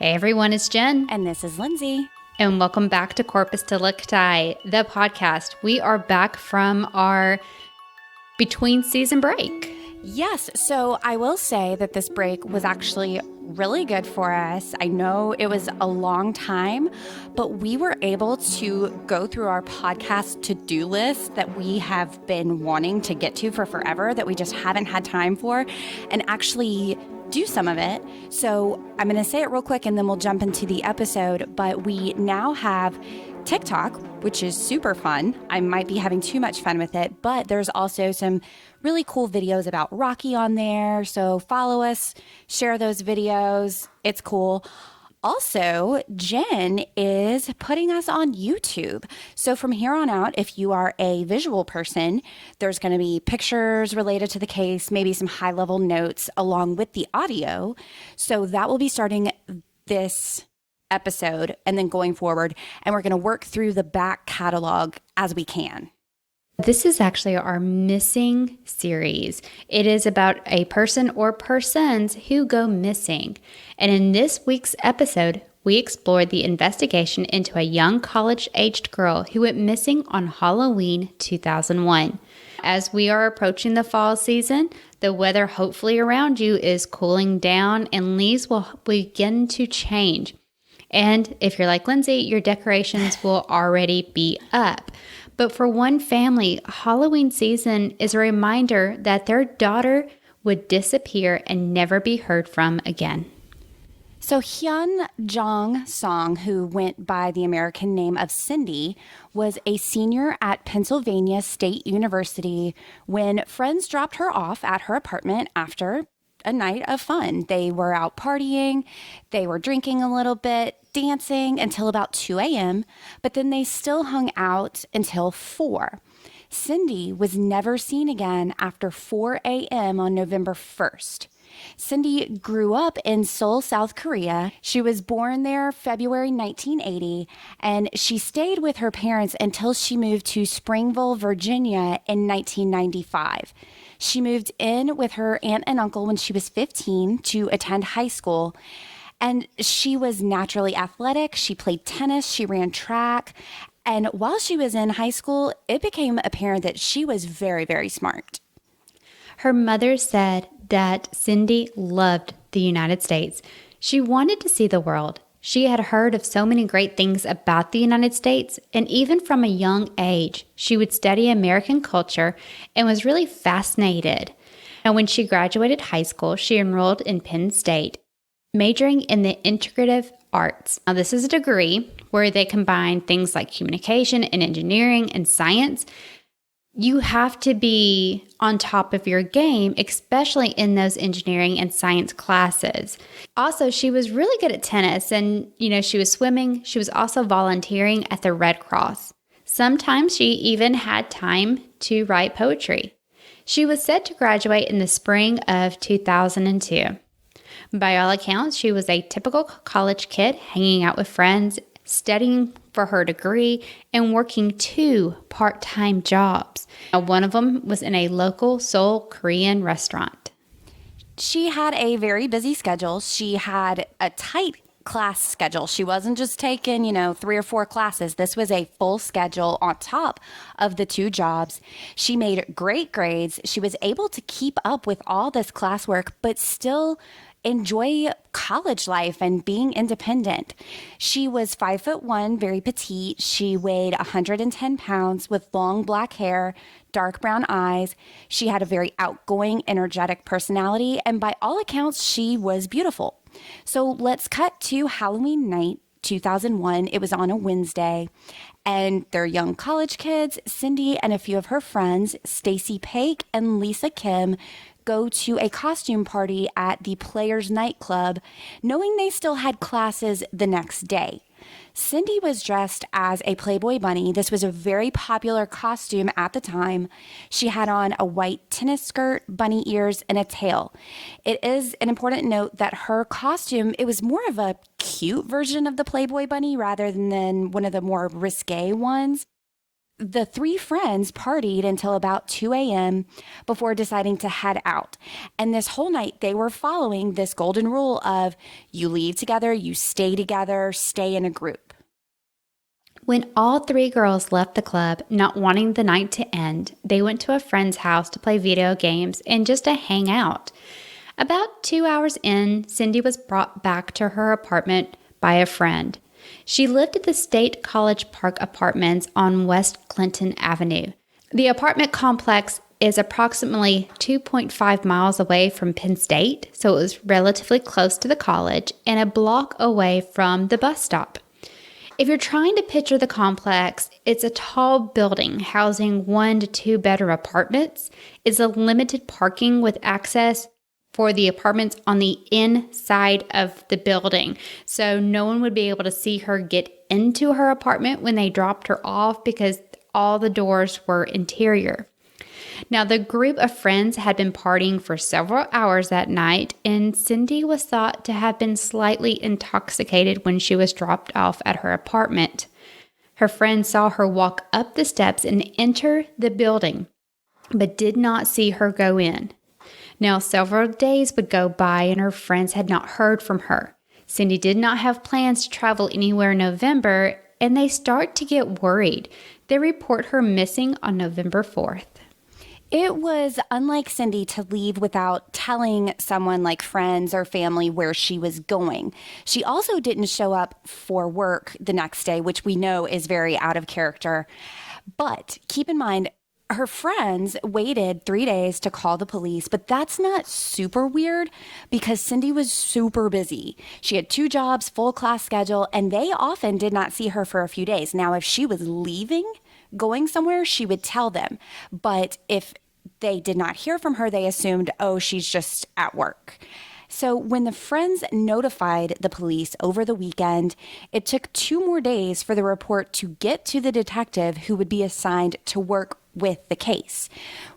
Hey everyone, it's Jen. And this is Lindsay. And welcome back to Corpus Delicti, the podcast. We are back from our between season break. Yes, so I will say that this break was actually really good for us. I know it was a long time, but we were able to go through our podcast to-do list that we have been wanting to get to for forever, that we just haven't had time for, and actually do some of it. So I'm going to say it real quick and then we'll jump into the episode. But we now have TikTok, which is super fun. I might be having too much fun with it, but there's also some really cool videos about Rocky on there. So follow us, share those videos. It's cool. Also, Jen is putting us on YouTube. So from here on out, if you are a visual person, there's going to be pictures related to the case, maybe some high-level notes along with the audio. So that will be starting this episode and then going forward. And we're going to work through the back catalog as we can. This is actually our missing series. It is about a person or persons who go missing. And in this week's episode, we explored the investigation into a young college-aged girl who went missing on Halloween 2001. As we are approaching the fall season, the weather hopefully around you is cooling down and leaves will begin to change. And if you're like Lindsay, your decorations will already be up. But for one family, Halloween season is a reminder that their daughter would disappear and never be heard from again. So Hyun Jong Song, who went by the American name of Cindy, was a senior at Pennsylvania State University when friends dropped her off at her apartment after a night of fun. They were out partying, they were drinking a little bit, dancing until about 2 a.m., but then they still hung out until 4. Cindy was never seen again after 4 a.m. on November 1st. Cindy grew up in Seoul, South Korea. She was born there February 1980, and she stayed with her parents until she moved to Springville, Virginia in 1995. She moved in with her aunt and uncle when she was 15 to attend high school. And she was naturally athletic. She played tennis. She ran track. And while she was in high school, it became apparent that she was very, very smart. Her mother said that Cindy loved the United States. She wanted to see the world. She had heard of so many great things about the United States, and even from a young age, she would study American culture and was really fascinated. And when she graduated high school, she enrolled in Penn State, majoring in the integrative arts. Now, this is a degree where they combine things like communication and engineering and science. You have to be on top of your game, especially in those engineering and science classes. Also, she was really good at tennis and, she was swimming. She was also volunteering at the Red Cross. Sometimes she even had time to write poetry. She was set to graduate in the spring of 2002. By all accounts, she was a typical college kid, hanging out with friends, studying for her degree, and working 2 part-time jobs. Now, one of them was in a local Seoul Korean restaurant. She had a very busy schedule. She had a tight class schedule. She wasn't just taking, 3 or 4 classes. This was a full schedule on top of the 2 jobs. She made great grades. She was able to keep up with all this classwork, but still enjoy college life and being independent. She was 5'1", very petite. She weighed 110 pounds with long black hair, dark brown eyes. She had a very outgoing, energetic personality, and by all accounts, she was beautiful. So let's cut to Halloween night, 2001. It was on a Wednesday, and their young college kids, Cindy and a few of her friends, Stacy Paik and Lisa Kim, go to a costume party at the Players nightclub, knowing they still had classes the next day. Cindy was dressed as a Playboy bunny. This was a very popular costume at the time. She had on a white tennis skirt, bunny ears, and a tail. It is an important note that her costume, it was more of a cute version of the Playboy bunny rather than one of the more risque ones. The three friends partied until about 2 a.m. before deciding to head out. And this whole night, they were following this golden rule of you leave together, you stay together, stay in a group. When all three girls left the club, not wanting the night to end, they went to a friend's house to play video games and just to hang out. About 2 hours in, Cindy was brought back to her apartment by a friend. She lived at the State College Park Apartments on West Clinton Avenue. The apartment complex is approximately 2.5 miles away from Penn State, so it was relatively close to the college and a block away from the bus stop. If you're trying to picture the complex, it's a tall building housing 1 to 2 bedroom apartments. It's a limited parking with access for the apartments on the inside of the building. So no one would be able to see her get into her apartment when they dropped her off because all the doors were interior. Now, the group of friends had been partying for several hours that night, and Cindy was thought to have been slightly intoxicated when she was dropped off at her apartment. Her friends saw her walk up the steps and enter the building, but did not see her go in. Now, several days would go by and her friends had not heard from her. Cindy did not have plans to travel anywhere in November, and they start to get worried. They report her missing on November 4th. It was unlike Cindy to leave without telling someone like friends or family where she was going. She also didn't show up for work the next day, which we know is very out of character. But keep in mind, her friends waited 3 days to call the police, but that's not super weird because Cindy was super busy. She had 2 jobs, full class schedule, and they often did not see her for a few days. Now, if she was leaving, going somewhere, she would tell them. But if they did not hear from her, they assumed, oh, she's just at work. So when the friends notified the police over the weekend, it took 2 more days for the report to get to the detective who would be assigned to work with the case.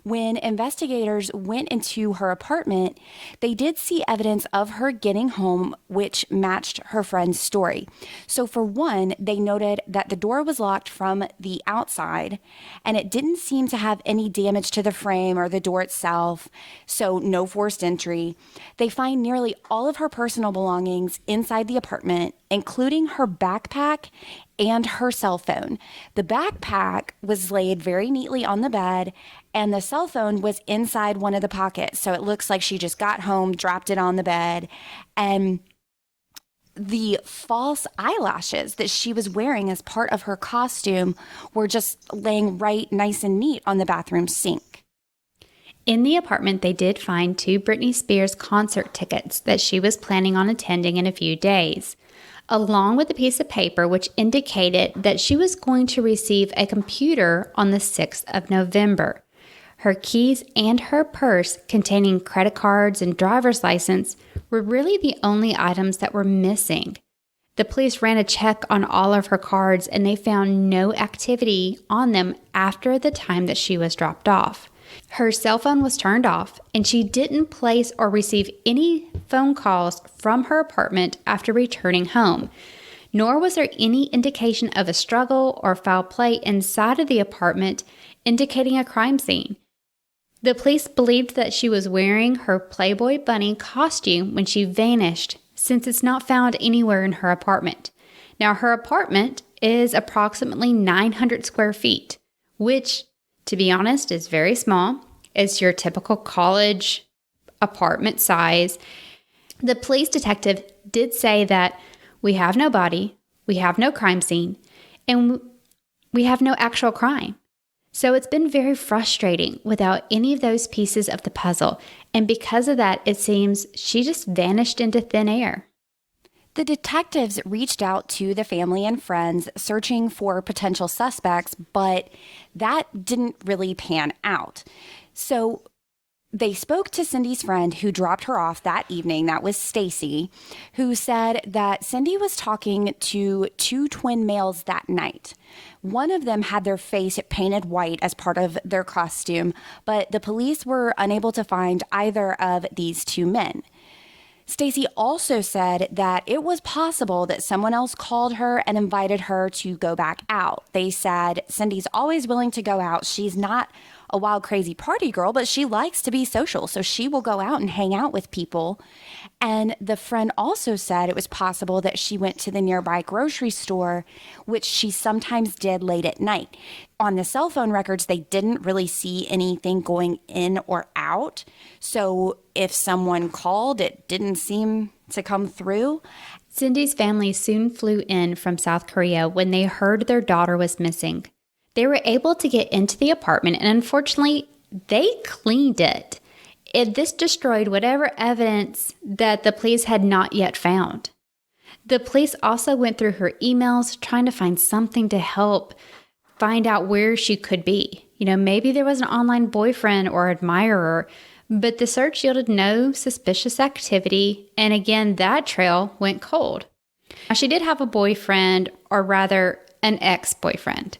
When investigators went into her apartment, they did see evidence of her getting home, which matched her friend's story. So for one, they noted that the door was locked from the outside, and it didn't seem to have any damage to the frame or the door itself, so no forced entry. They find nearly all of her personal belongings inside the apartment, including her backpack and her cell phone. The backpack was laid very neatly on the bed, and the cell phone was inside one of the pockets. So it looks like she just got home, dropped it on the bed, and the false eyelashes that she was wearing as part of her costume were just laying right nice and neat on the bathroom sink. In the apartment, they did find 2 Britney Spears concert tickets that she was planning on attending in a few days, along with a piece of paper which indicated that she was going to receive a computer on the 6th of November. Her keys and her purse containing credit cards and driver's license were really the only items that were missing. The police ran a check on all of her cards and they found no activity on them after the time that she was dropped off. Her cell phone was turned off, and she didn't place or receive any phone calls from her apartment after returning home, nor was there any indication of a struggle or foul play inside of the apartment indicating a crime scene. The police believed that she was wearing her Playboy bunny costume when she vanished, since it's not found anywhere in her apartment. Now, her apartment is approximately 900 square feet, which, to be honest, is very small. It's your typical college apartment size. The police detective did say that we have no body, we have no crime scene, and we have no actual crime. So it's been very frustrating without any of those pieces of the puzzle. And because of that, it seems she just vanished into thin air. The detectives reached out to the family and friends searching for potential suspects, but that didn't really pan out. So they spoke to Cindy's friend who dropped her off that evening. That was Stacy, who said that Cindy was talking to 2 twin males that night. One of them had their face painted white as part of their costume, but the police were unable to find either of these 2 men. Stacy also said that it was possible that someone else called her and invited her to go back out. They said Cindy's always willing to go out. She's not a wild, crazy party girl, but she likes to be social, so she will go out and hang out with people. And the friend also said it was possible that she went to the nearby grocery store, which she sometimes did late at night. On the cell phone records, they didn't really see anything going in or out. So if someone called, it didn't seem to come through. Cindy's family soon flew in from South Korea when they heard their daughter was missing. They were able to get into the apartment, and unfortunately, they cleaned it. This destroyed whatever evidence that the police had not yet found. The police also went through her emails trying to find something to help find out where she could be. Maybe there was an online boyfriend or admirer, but the search yielded no suspicious activity, and again, that trail went cold. Now, she did have a boyfriend, or rather, an ex-boyfriend.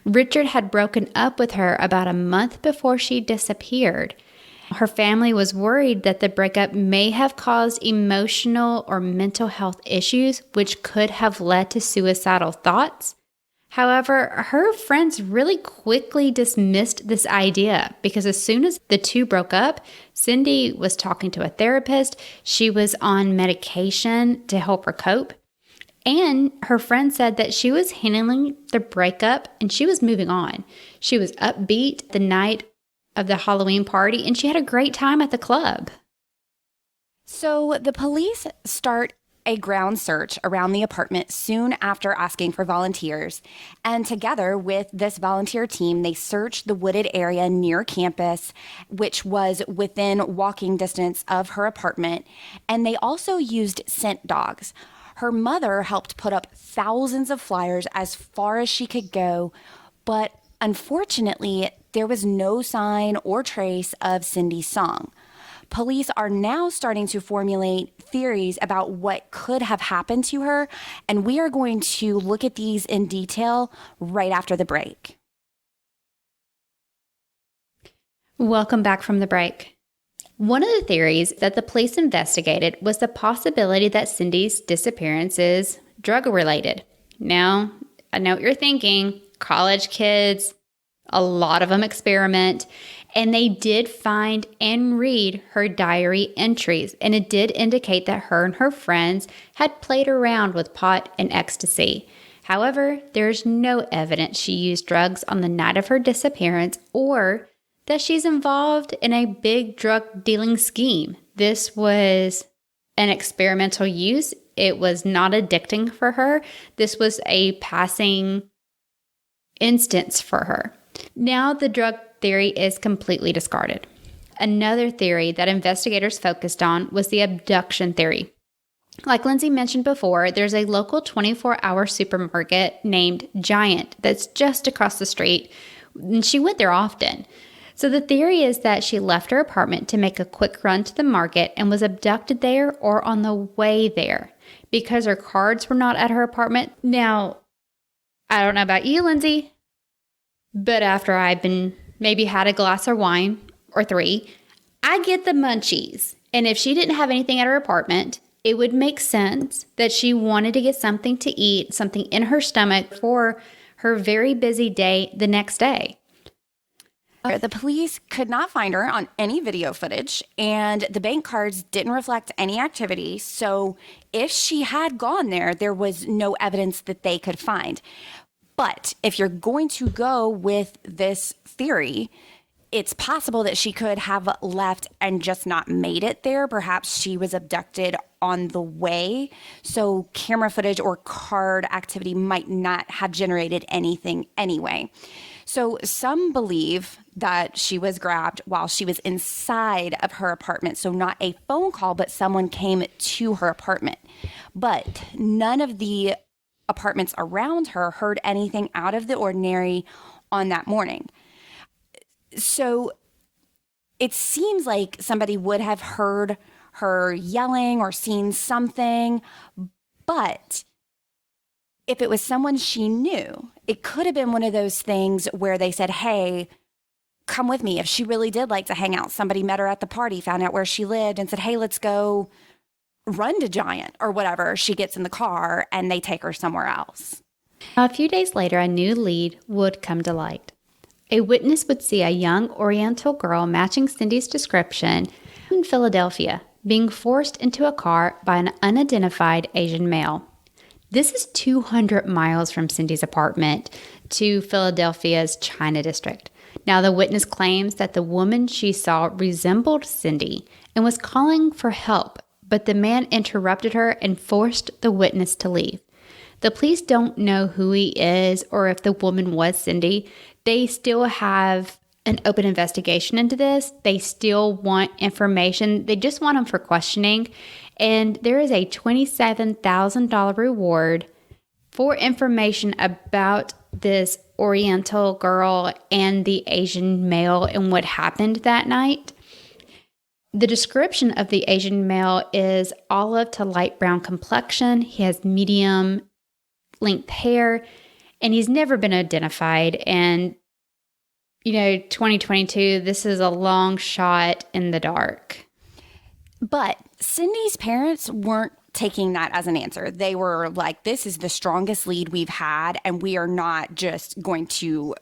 Richard had broken up with her about a month before she disappeared. Her family was worried that the breakup may have caused emotional or mental health issues, which could have led to suicidal thoughts. However, her friends really quickly dismissed this idea because as soon as the two broke up, Cindy was talking to a therapist. She was on medication to help her cope. And her friend said that she was handling the breakup and she was moving on. She was upbeat the night of the Halloween party and she had a great time at the club. So the police start a ground search around the apartment soon after asking for volunteers. And together with this volunteer team, they searched the wooded area near campus, which was within walking distance of her apartment. And they also used scent dogs. Her mother helped put up thousands of flyers as far as she could go, but unfortunately, there was no sign or trace of Cindy's song. Police are now starting to formulate theories about what could have happened to her, and we are going to look at these in detail right after the break. Welcome back from the break. One of the theories that the police investigated was the possibility that Cindy's disappearance is drug-related. Now, I know what you're thinking. College kids, a lot of them experiment, and they did find and read her diary entries, and it did indicate that her and her friends had played around with pot and ecstasy. However, there's no evidence she used drugs on the night of her disappearance or that she's involved in a big drug dealing scheme. This was an experimental use. It was not addicting for her. This was a passing instance for her. Now the drug theory is completely discarded. Another theory that investigators focused on was the abduction theory. Like Lindsay mentioned before, there's a local 24-hour supermarket named Giant that's just across the street, and she went there often. So the theory is that she left her apartment to make a quick run to the market and was abducted there or on the way there because her cards were not at her apartment. Now, I don't know about you, Lindsay, but after I've been maybe had a glass of wine or 3, I get the munchies. And if she didn't have anything at her apartment, it would make sense that she wanted to get something to eat, something in her stomach for her very busy day the next day. The police could not find her on any video footage, and the bank cards didn't reflect any activity. So if she had gone there, there was no evidence that they could find. But if you're going to go with this theory, it's possible that she could have left and just not made it there. Perhaps she was abducted on the way. So camera footage or card activity might not have generated anything anyway. So some believe that she was grabbed while she was inside of her apartment. So not a phone call, but someone came to her apartment. But none of the apartments around her heard anything out of the ordinary on that morning. So it seems like somebody would have heard her yelling or seen something, but if it was someone she knew, it could have been one of those things where they said, hey, come with me. If she really did like to hang out, somebody met her at the party, found out where she lived and said, hey, let's go run to Giant or whatever, she gets in the car and they take her somewhere else. Now, a few days later, a new lead would come to light. A witness would see a young Oriental girl matching Cindy's description in Philadelphia, being forced into a car by an unidentified Asian male. This is 200 miles from Cindy's apartment to Philadelphia's China district. Now, the witness claims that the woman she saw resembled Cindy and was calling for help, but the man interrupted her and forced the witness to leave. The police don't know who he is or if the woman was Cindy. They still have an open investigation into this. They still want information. They just want him for questioning. And there is a $27,000 reward for information about this Oriental girl and the Asian male and what happened that night. The description of the Asian male is olive to light brown complexion. He has medium length hair, and he's never been identified. And, 2022, this is a long shot in the dark. But Cindy's parents weren't taking that as an answer. They were like, this is the strongest lead we've had, and we are not just going to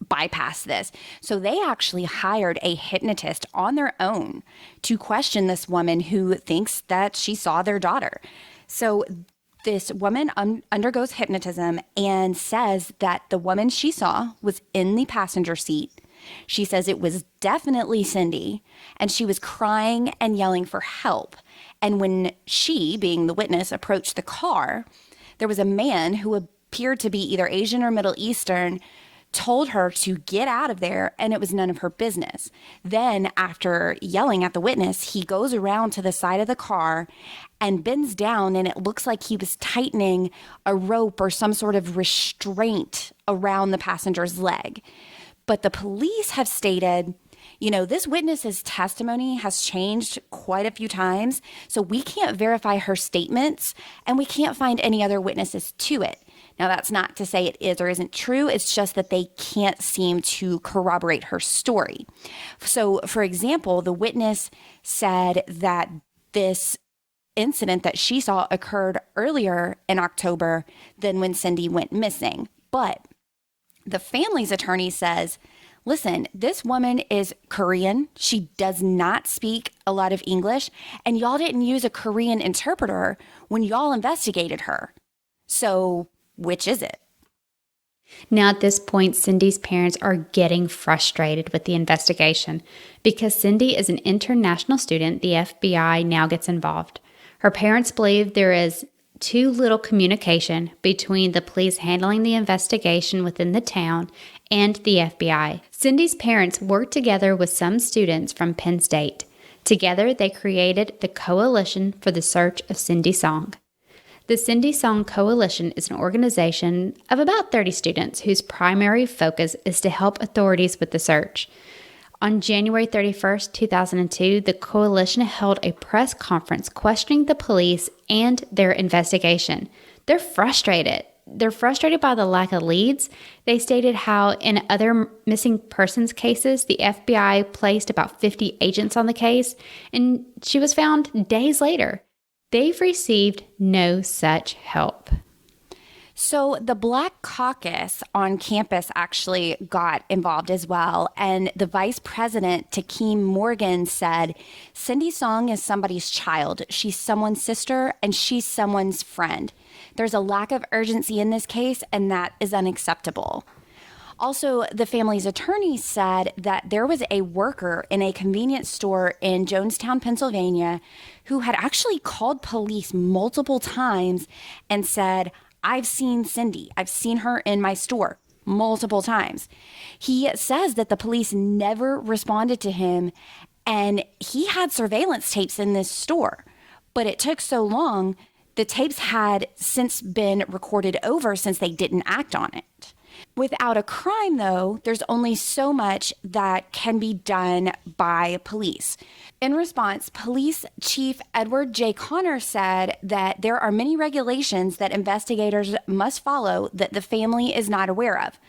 bypass this. So they actually hired a hypnotist on their own to question this woman who thinks that she saw their daughter. So this woman undergoes hypnotism and says that the woman she saw was in the passenger seat. She says it was definitely Cindy, and she was crying and yelling for help. And when she, being the witness, approached the car, there was a man who appeared to be either Asian or Middle Eastern, told her to get out of there, and it was none of her business. Then, after yelling at the witness, he goes around to the side of the car and bends down, and it looks like he was tightening a rope or some sort of restraint around the passenger's leg. But the police have stated, this witness's testimony has changed quite a few times, so we can't verify her statements, and we can't find any other witnesses to it. Now, that's not to say it is or isn't true. It's just that they can't seem to corroborate her story. So, for example, the witness said that this incident that she saw occurred earlier in October than when Cindy went missing. But the family's attorney says, listen, this woman is Korean. She does not speak a lot of English, and y'all didn't use a Korean interpreter when y'all investigated her. So which is it? Now, at this point, Cindy's parents are getting frustrated with the investigation. Because Cindy is an international student, the FBI now gets involved. Her parents believe there is too little communication between the police handling the investigation within the town and the FBI. Cindy's parents worked together with some students from Penn State. Together, they created the Coalition for the Search of Cindy Song. The Cindy Song Coalition is an organization of about 30 students whose primary focus is to help authorities with the search. On January 31st, 2002, the coalition held a press conference questioning the police and their investigation. They're frustrated. They're frustrated by the lack of leads. They stated how in other missing persons cases, the FBI placed about 50 agents on the case, and she was found days later. They've received no such help. So the Black Caucus on campus actually got involved as well. And the vice president, Takeem Morgan, said, Cindy Song is somebody's child. She's someone's sister, and she's someone's friend. There's a lack of urgency in this case, and that is unacceptable. Also, the family's attorney said that there was a worker in a convenience store in Jonestown, Pennsylvania, who had actually called police multiple times and said, I've seen Cindy. I've seen her in my store multiple times. He says that the police never responded to him, and he had surveillance tapes in this store. But it took so long, the tapes had since been recorded over since they didn't act on it. Without a crime, though, there's only so much that can be done by police. In response, Police Chief Edward J. Connor said that there are many regulations that investigators must follow that the family is not aware of.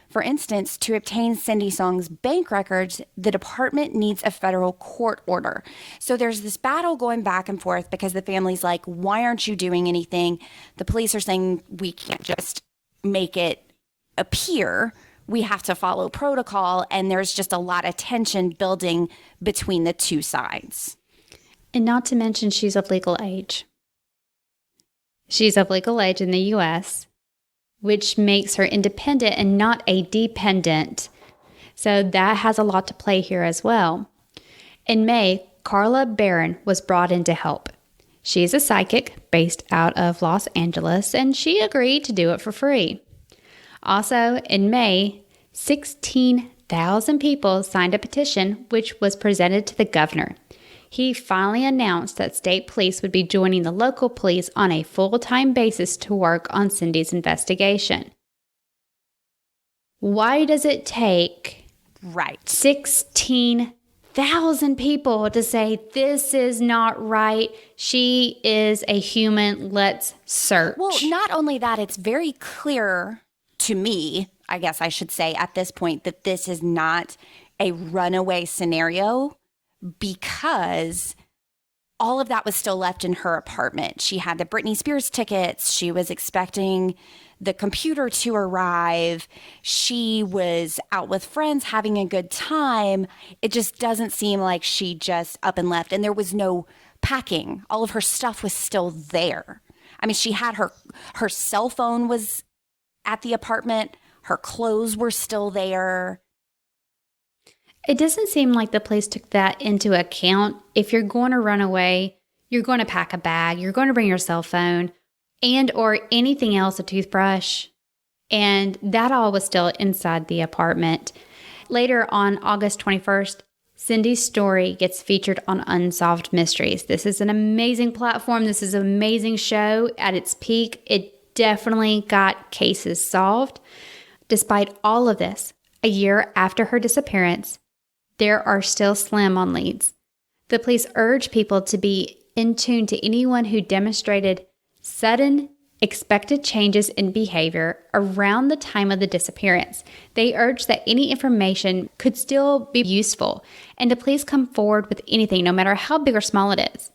For instance, to obtain Cindy Song's bank records, the department needs a federal court order. So there's this battle going back and forth because the family's like, why aren't you doing anything? The police are saying we can't just make it appear. We have to follow protocol. And there's just a lot of tension building between the two sides. And not to mention she's of legal age. She's of legal age in the U.S., which makes her independent and not a dependent. So that has a lot to play here as well. In May, Carla Barron was brought in to help. She's a psychic based out of Los Angeles, and she agreed to do it for free. Also, in May, 16,000 people signed a petition which was presented to the governor. He finally announced that state police would be joining the local police on a full-time basis to work on Cindy's investigation. Why does it take 16,000 people to say, this is not right, she is a human, let's search? Well, not only that, it's very clear to me, I guess I should say at this point, that this is not a runaway scenario, because all of that was still left in her apartment. She had the Britney Spears tickets. She was expecting the computer to arrive. She was out with friends having a good time. It just doesn't seem like she just up and left. And there was no packing. All of her stuff was still there. I mean, she had her cell phone was at the apartment. Her clothes were still there. It doesn't seem like the police took that into account. If you're going to run away, you're going to pack a bag, you're going to bring your cell phone and or anything else, a toothbrush. And that all was still inside the apartment. Later on August 21st, Cindy's story gets featured on Unsolved Mysteries. This is an amazing platform. This is an amazing show. At its peak, it definitely got cases solved. Despite all of this, a year after her disappearance, there are still slim on leads. The police urge people to be in tune to anyone who demonstrated sudden, expected changes in behavior around the time of the disappearance. They urge that any information could still be useful and to please come forward with anything, no matter how big or small it is.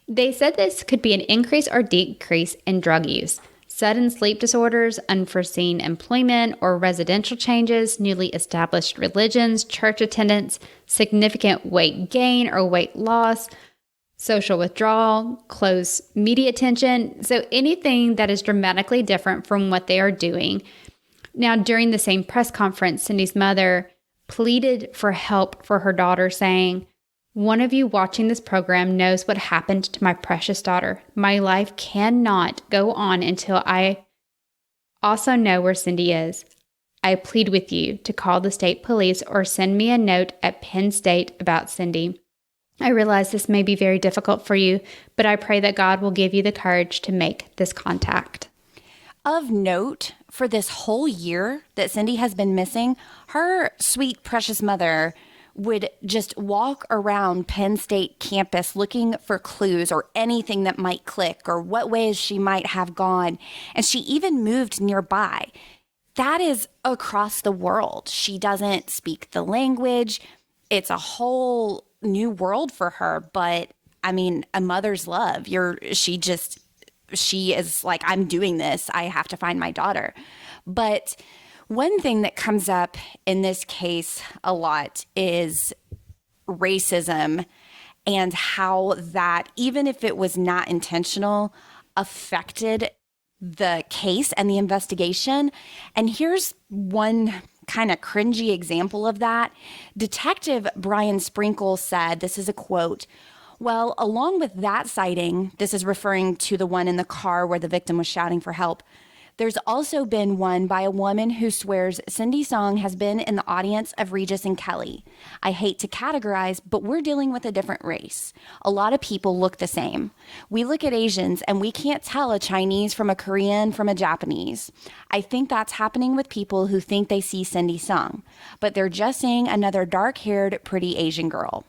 They said this could be an increase or decrease in drug use, sudden sleep disorders, unforeseen employment or residential changes, newly established religions, church attendance, significant weight gain or weight loss, social withdrawal, close media attention. So anything that is dramatically different from what they are doing. Now, during the same press conference, Cindy's mother pleaded for help for her daughter, saying, "One of you watching this program knows what happened to my precious daughter. My life cannot go on until I also know where Cindy is. I plead with you to call the state police or send me a note at Penn State about Cindy. I realize this may be very difficult for you, but I pray that God will give you the courage to make this contact." Of note, for this whole year that Cindy has been missing, her sweet, precious mother would just walk around Penn State campus looking for clues or anything that might click or what ways she might have gone. And she even moved nearby. That is across the world. She doesn't speak the language. It's a whole new world for her. But I mean, a mother's love. She is like, I'm doing this. I have to find my daughter. But one thing that comes up in this case a lot is racism and how that, even if it was not intentional, affected the case and the investigation. And here's one kind of cringy example of that. Detective Brian Sprinkle said, this is a quote, "Well, along with that sighting," this is referring to the one in the car where the victim was shouting for help, "there's also been one by a woman who swears Cindy Song has been in the audience of Regis and Kelly. I hate to categorize, but we're dealing with a different race. A lot of people look the same. We look at Asians and we can't tell a Chinese from a Korean from a Japanese. I think that's happening with people who think they see Cindy Song, but they're just seeing another dark-haired, pretty Asian girl."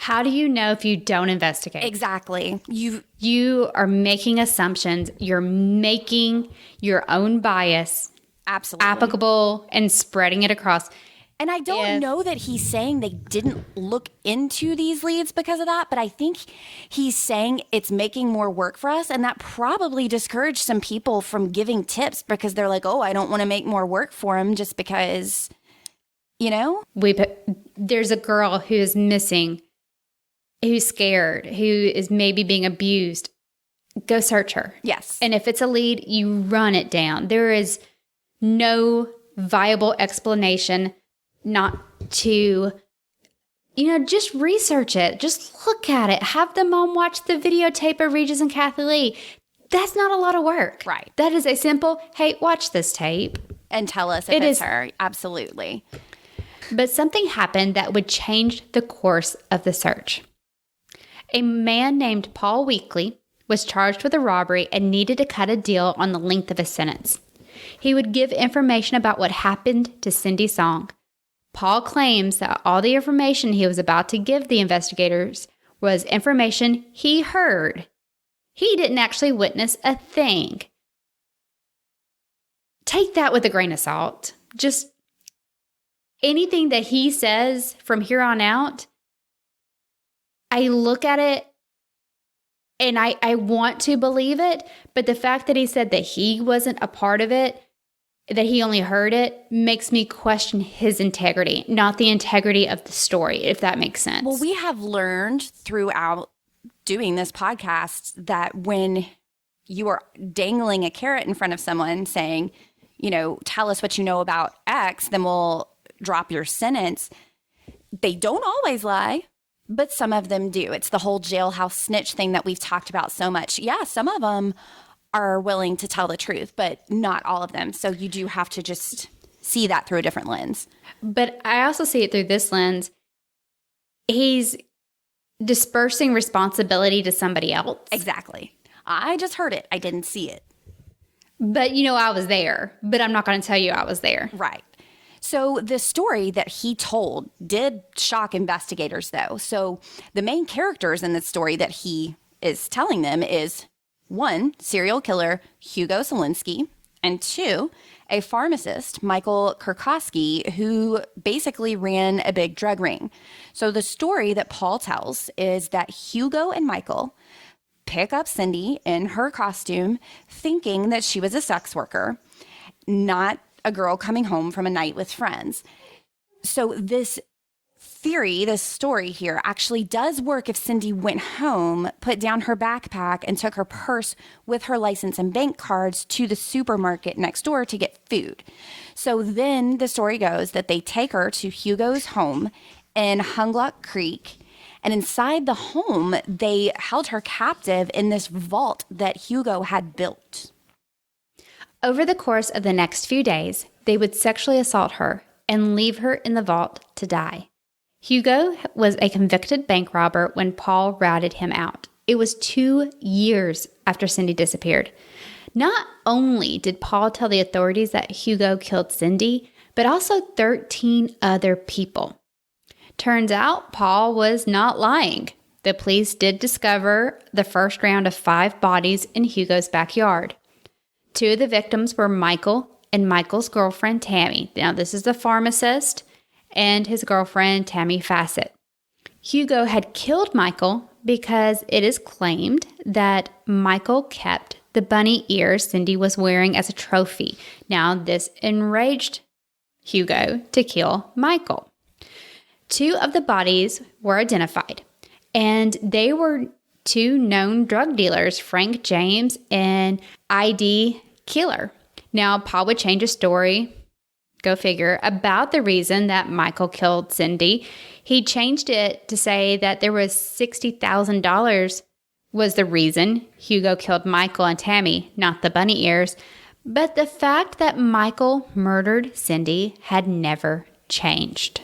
How do you know if you don't investigate? Exactly. You are making assumptions. You're making your own bias Absolutely. applicable and spreading it across. And I don't know that he's saying they didn't look into these leads because of that, but I think he's saying it's making more work for us, and that probably discouraged some people from giving tips because they're like, oh, I don't want to make more work for him just because, you know? There's a girl who is missing, who's scared, who is maybe being abused. Go search her. Yes. And if it's a lead, you run it down. There is no viable explanation not to, just research it. Just look at it. Have the mom watch the videotape of Regis and Kathy Lee. That's not a lot of work. Right. That is a simple, hey, watch this tape. And tell us if it's her. Absolutely. But something happened that would change the course of the search. A man named Paul Weekly was charged with a robbery and needed to cut a deal on the length of his sentence. He would give information about what happened to Cindy Song. Paul claims that all the information he was about to give the investigators was information he heard. He didn't actually witness a thing. Take that with a grain of salt. Just anything that he says from here on out, I look at it and I want to believe it, but the fact that he said that he wasn't a part of it, that he only heard it, makes me question his integrity, not the integrity of the story, if that makes sense. Well, we have learned throughout doing this podcast that when you are dangling a carrot in front of someone saying, tell us what you know about X, then we'll drop your sentence. They don't always lie, but some of them do. It's the whole jailhouse snitch thing that we've talked about so much. Yeah, some of them are willing to tell the truth, but not all of them. So you do have to just see that through a different lens. But I also see it through this lens. He's dispersing responsibility to somebody else. Exactly. I just heard it. I didn't see it. But I was there. But I'm not going to tell you I was there. Right. So the story that he told did shock investigators, though. So the main characters in the story that he is telling them is, 1, serial killer Hugo Selinski, and 2, a pharmacist, Michael Kurkowski, who basically ran a big drug ring. So the story that Paul tells is that Hugo and Michael pick up Cindy in her costume, thinking that she was a sex worker, not a girl coming home from a night with friends. So this theory, this story here actually does work if Cindy went home, put down her backpack, and took her purse with her license and bank cards to the supermarket next door to get food. So then the story goes that they take her to Hugo's home in Hunglock Creek, and inside the home, they held her captive in this vault that Hugo had built. Over the course of the next few days, they would sexually assault her and leave her in the vault to die. Hugo was a convicted bank robber when Paul routed him out. It was 2 years after Cindy disappeared. Not only did Paul tell the authorities that Hugo killed Cindy, but also 13 other people. Turns out Paul was not lying. The police did discover the first round of 5 bodies in Hugo's backyard. 2 of the victims were Michael and Michael's girlfriend, Tammy. Now, this is the pharmacist and his girlfriend, Tammy Fassett. Hugo had killed Michael because it is claimed that Michael kept the bunny ears Cindy was wearing as a trophy. Now, this enraged Hugo to kill Michael. 2 of the bodies were identified, and they were 2 known drug dealers, Frank James and ID Keeler. Now, Paul would change his story, go figure, about the reason that Michael killed Cindy. He changed it to say that there was $60,000 was the reason Hugo killed Michael and Tammy, not the bunny ears. But the fact that Michael murdered Cindy had never changed.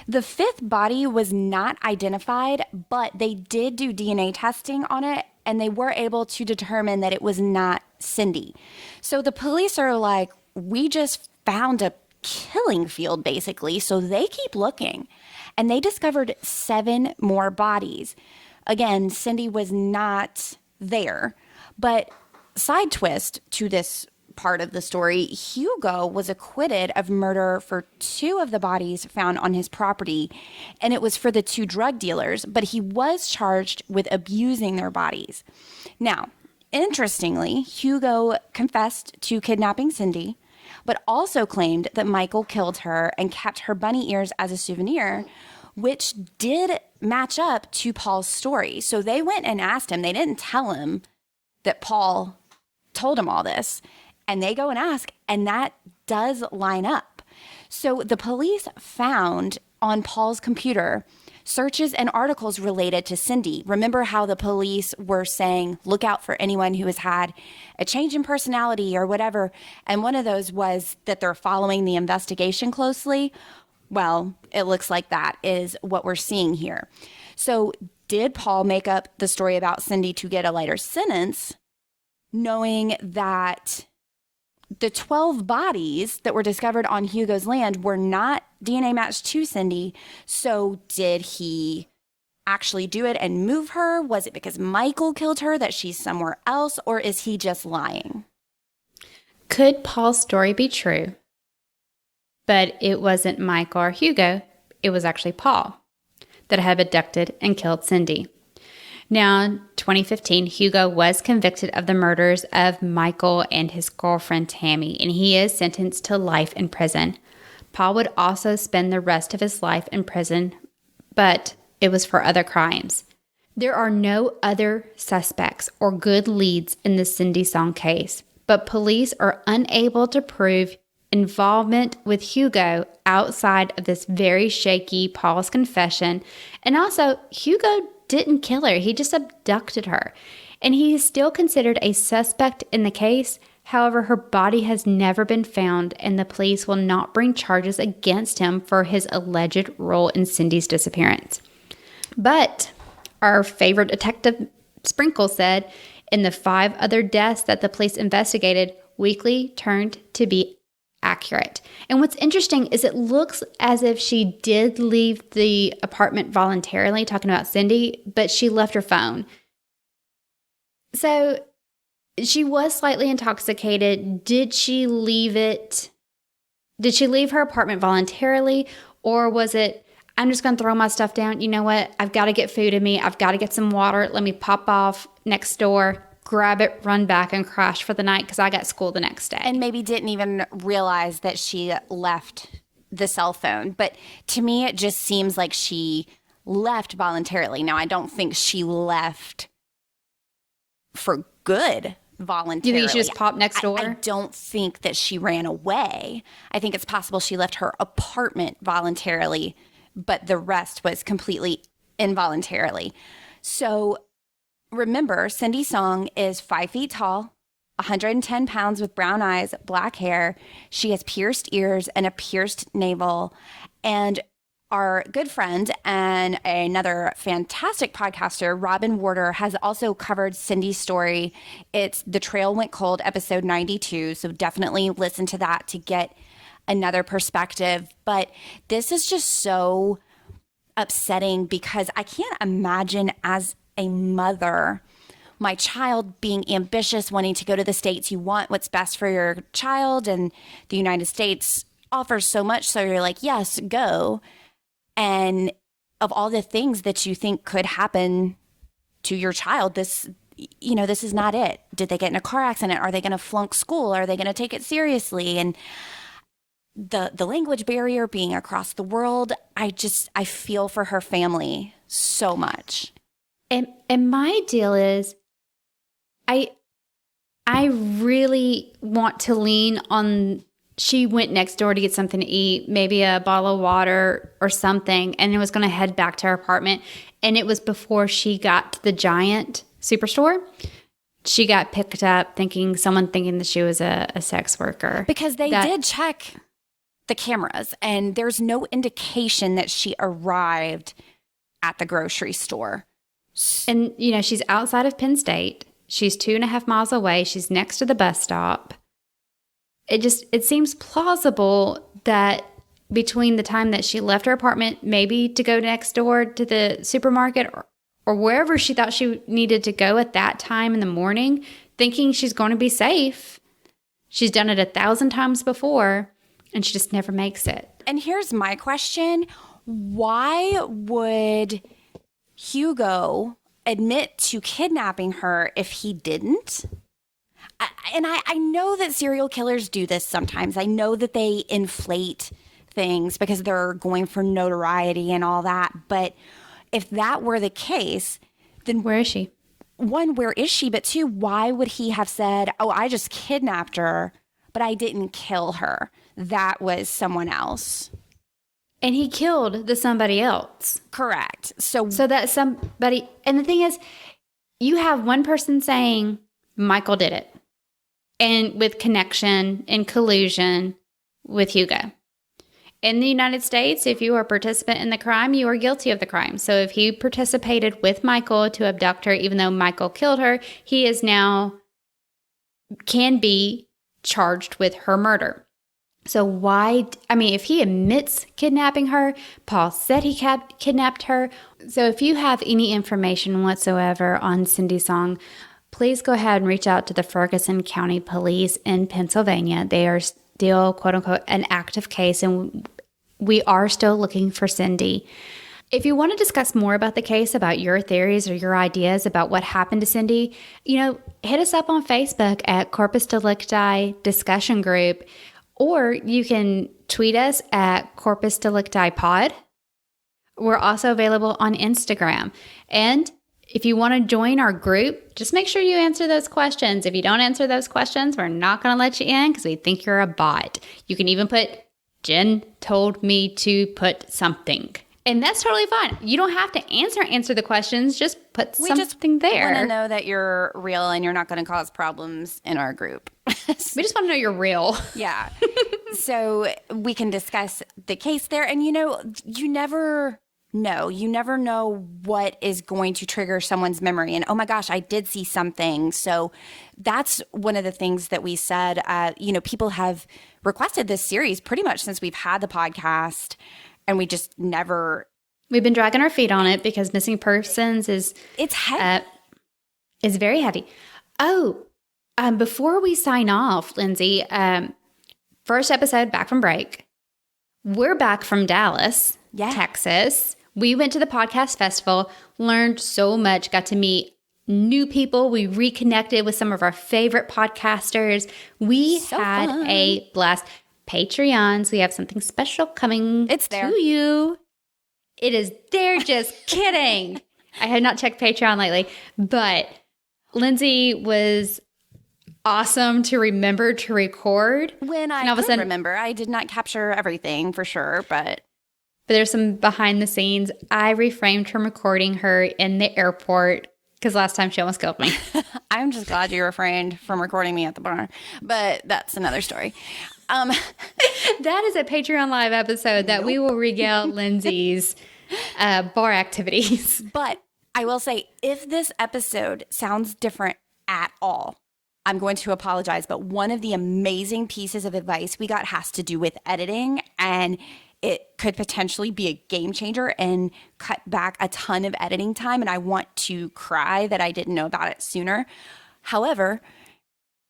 The 5th body was not identified, but they did do DNA testing on it, and they were able to determine that it was not Cindy. So the police are like, we just found a killing field, basically, so they keep looking. And they discovered 7 more bodies. Again, Cindy was not there. But side twist to this part of the story, Hugo was acquitted of murder for 2 of the bodies found on his property, and it was for the 2 drug dealers, but he was charged with abusing their bodies. Now, interestingly, Hugo confessed to kidnapping Cindy, but also claimed that Michael killed her and kept her bunny ears as a souvenir, which did match up to Paul's story. So they went and asked him. They didn't tell him that Paul told him all this. And they go and ask, and that does line up. So the police found on Paul's computer searches and articles related to Cindy. Remember how the police were saying, look out for anyone who has had a change in personality or whatever. And one of those was that they're following the investigation closely. Well, it looks like that is what we're seeing here. So did Paul make up the story about Cindy to get a lighter sentence, knowing that the 12 bodies that were discovered on Hugo's land were not DNA matched to Cindy? So did he actually do it and move her? Was it because Michael killed her that she's somewhere else, or is he just lying? Could Paul's story be true? But it wasn't Michael or Hugo, it was actually Paul that had abducted and killed Cindy. Now, in 2015, Hugo was convicted of the murders of Michael and his girlfriend Tammy, and he is sentenced to life in prison. Paul would also spend the rest of his life in prison, but it was for other crimes. There are no other suspects or good leads in the Cindy Song case, but police are unable to prove involvement with Hugo outside of this very shaky Paul's confession. And also, Hugo didn't kill her. He just abducted her. And he is still considered a suspect in the case. However, her body has never been found, and the police will not bring charges against him for his alleged role in Cindy's disappearance. But our favorite detective Sprinkle said, in the 5 other deaths that the police investigated, Weekly turned to be accurate. And what's interesting is it looks as if she did leave the apartment voluntarily, talking about Cindy, but she left her phone. So she was slightly intoxicated. Did she leave it? Did she leave her apartment voluntarily? Or was it, I'm just going to throw my stuff down. You know what? I've got to get food in me. I've got to get some water. Let me pop off next door, grab it, run back, and crash for the night because I got school the next day. And maybe didn't even realize that she left the cell phone. But to me, it just seems like she left voluntarily. Now, I don't think she left for good voluntarily. You think she just popped next door? I don't think that she ran away. I think it's possible she left her apartment voluntarily, but the rest was completely involuntarily. So remember, Cindy Song is 5 feet tall, 110 pounds with brown eyes, black hair. She has pierced ears and a pierced navel. And our good friend and another fantastic podcaster, Robin Warder, has also covered Cindy's story. It's The Trail Went Cold, episode 92. So definitely listen to that to get another perspective. But this is just so upsetting because I can't imagine as a mother, my child being ambitious, wanting to go to the States. You want what's best for your child, and the United States offers so much. So you're like, yes, go. And of all the things that you think could happen to your child, this is not it. Did they get in a car accident? Are they going to flunk school? Are they going to take it seriously? And the language barrier, being across the world, I feel for her family so much. And my deal is, I really want to lean on, she went next door to get something to eat, maybe a bottle of water or something, and it was going to head back to her apartment. And it was before she got to the Giant Superstore. She got picked up someone thinking that she was a sex worker. Because they did check the cameras, and there's no indication that she arrived at the grocery store. And, she's outside of Penn State. She's 2.5 miles away. She's next to the bus stop. It seems plausible that between the time that she left her apartment, maybe to go next door to the supermarket or wherever she thought she needed to go at that time in the morning, thinking she's going to be safe, She's done it 1,000 times before, and she just never makes it. And here's my question. Why would Hugo admit to kidnapping her if he didn't? I know that serial killers do this sometimes. I know that they inflate things because they're going for notoriety and all that. But if that were the case, then where is she? One, where is she? But two, why would he have said, oh, I just kidnapped her, but I didn't kill her? That was someone else. And he killed the somebody else. Correct. So that somebody, and the thing is, you have one person saying Michael did it, and with connection and collusion with Hugo. In the United States, if you are a participant in the crime, you are guilty of the crime. So if he participated with Michael to abduct her, even though Michael killed her, he is now can be charged with her murder. So why, if he admits kidnapping her, Paul said he kidnapped her. So if you have any information whatsoever on Cindy Song, please go ahead and reach out to the Ferguson County Police in Pennsylvania. They are still, quote unquote, an active case, and we are still looking for Cindy. If you want to discuss more about the case, about your theories or your ideas about what happened to Cindy, hit us up on Facebook at Corpus Delicti Discussion Group, or you can tweet us at Corpus Delicti Pod. We're also available on Instagram. And if you want to join our group, just make sure you answer those questions. If you don't answer those questions, we're not going to let you in because we think you're a bot. You can even put, Jen told me to put something. And that's totally fine. You don't have to answer the questions. Just put something there. We want to know that you're real and you're not going to cause problems in our group. We just want to know you're real. Yeah. So we can discuss the case there. And, you never know. You never know what is going to trigger someone's memory. And, oh, my gosh, I did see something. So that's one of the things that we said. People have requested this series pretty much since we've had the podcast. And we just never. We've been dragging our feet on it because missing persons it's heavy. Is very heavy. Oh, before we sign off, Lindsay, first episode back from break. We're back from Dallas, Texas. We went to the podcast festival, learned so much, got to meet new people. We reconnected with some of our favorite podcasters. We had a blast. Patreons, we have something special coming to you. It is there, just kidding. I have not checked Patreon lately, but Lindsay was awesome to remember to record. When I could remember, I did not capture everything for sure, but there's some behind the scenes. I refrained from recording her in the airport because last time she almost killed me. I'm just glad you refrained from recording me at the bar, but that's another story. That is a Patreon live episode that we will regale Lindsay's bar activities. But I will say, if this episode sounds different at all, I'm going to apologize. But one of the amazing pieces of advice we got has to do with editing, and it could potentially be a game changer and cut back a ton of editing time. And I want to cry that I didn't know about it sooner. However,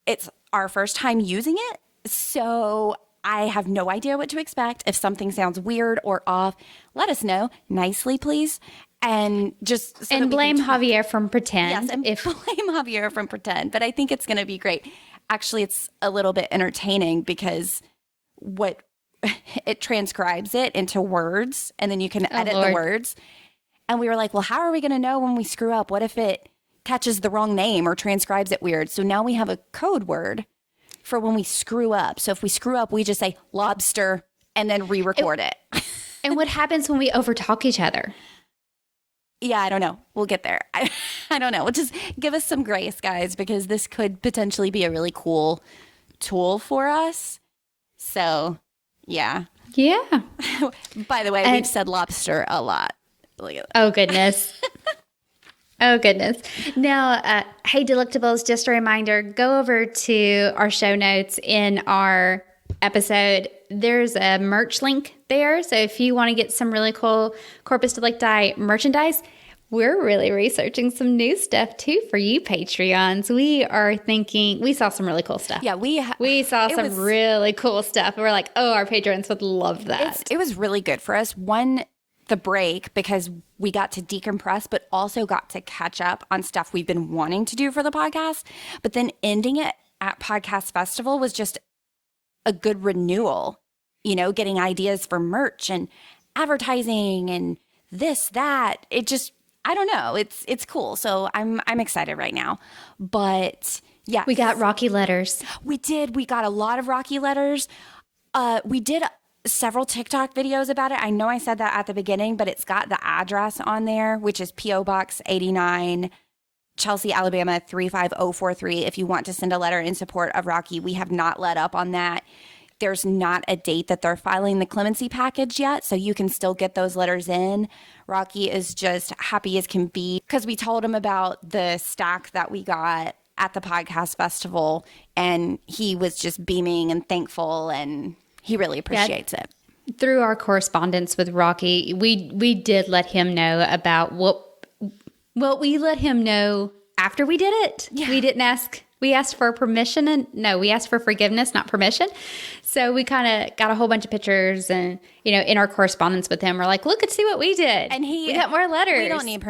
it's our first time using it. So I have no idea what to expect. If something sounds weird or off, let us know nicely, please. And just blame Javier from Pretend. Yes, and blame Javier from Pretend. But I think it's going to be great. Actually, it's a little bit entertaining because it transcribes it into words, and then you can edit the words. And we were like, well, how are we going to know when we screw up? What if it catches the wrong name or transcribes it weird? So now we have a code word for when we screw up. So if we screw up, we just say lobster and then re-record it. And what happens when we overtalk each other? Yeah, I don't know. We'll get there. I don't know. We'll just give us some grace, guys, because this could potentially be a really cool tool for us. So, yeah. Yeah. By the way, we've said lobster a lot. Look at that. Oh, goodness. Oh, goodness. Now, hey, Delectables, just a reminder, go over to our show notes in our episode. There's a merch link there. So if you want to get some really cool Corpus Delicti merchandise, We're really researching some new stuff too for you Patreons. We are thinking, we saw some really cool stuff. Yeah, we saw some really cool stuff. And we're like, oh, our patrons would love that. It was really good for us. One, the break, because we got to decompress, but also got to catch up on stuff we've been wanting to do for the podcast. But then ending it at Podcast Festival was just a good renewal, getting ideas for merch and advertising and this, that. It just, I don't know. It's cool. So I'm excited right now. But yeah. We got Rocky letters. We did. We got a lot of Rocky letters. We did several TikTok videos about it. I know I said that at the beginning, but it's got the address on there, which is P.O. Box 89, Chelsea, Alabama 35043. If you want to send a letter in support of Rocky, we have not let up on that. There's not a date that they're filing the clemency package yet, so you can still get those letters in. Rocky is just happy as can be because we told him about the stack that we got at the podcast festival, and he was just beaming and thankful, and he really appreciates it. Through our correspondence with Rocky, we did let him know about we let him know after we did it. Yeah. We didn't ask. We asked for permission we asked for forgiveness, not permission. So we kind of got a whole bunch of pictures and, in our correspondence with him, we're like, look and see what we did. And we got more letters. We don't need